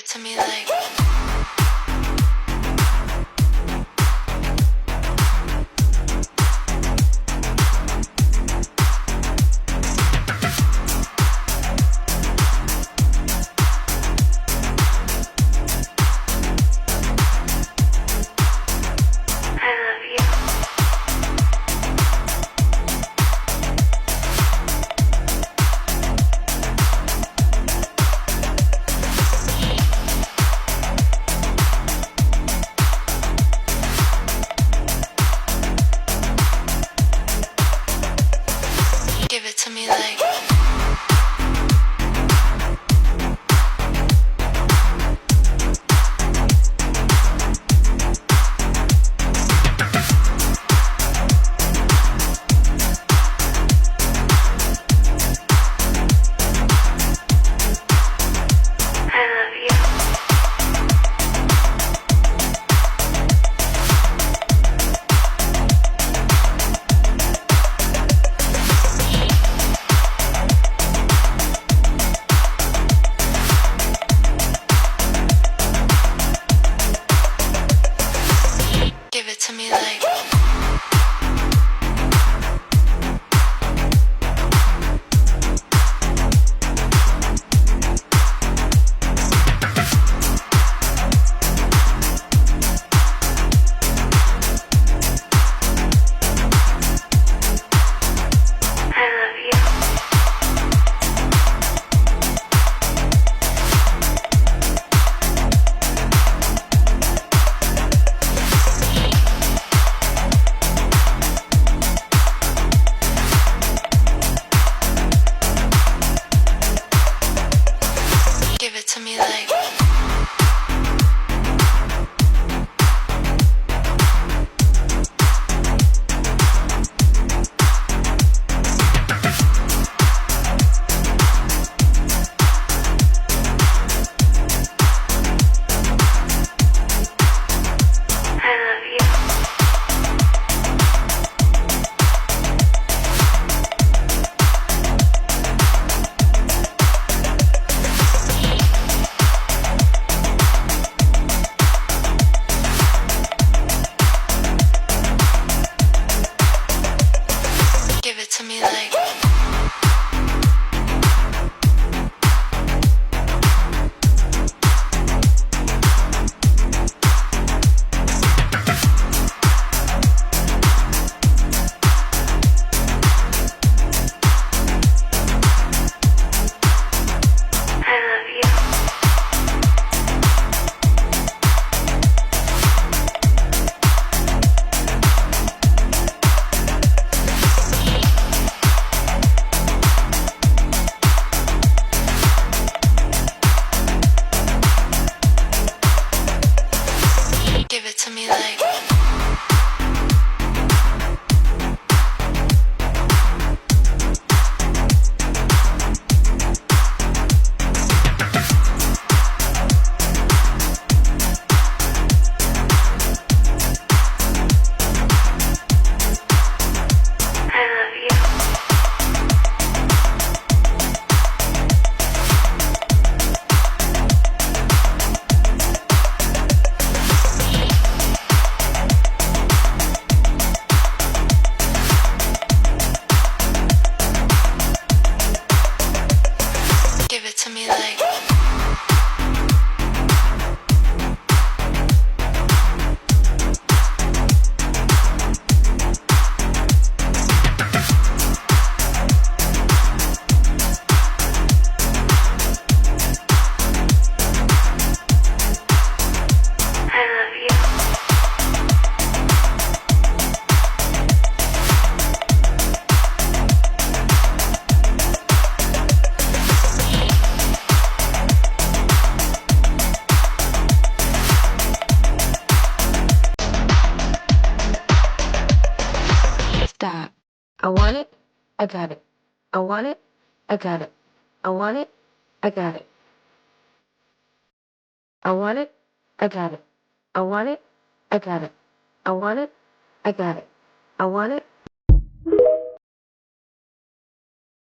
to me like give it to me like give it to me like give it to me like give it to me like give it to me like give it to me like stop. I want it, I got it. I want it, I got it. I want it, I got it. I want it, I got it. I want it, I got it. I want it, I got it. I want it,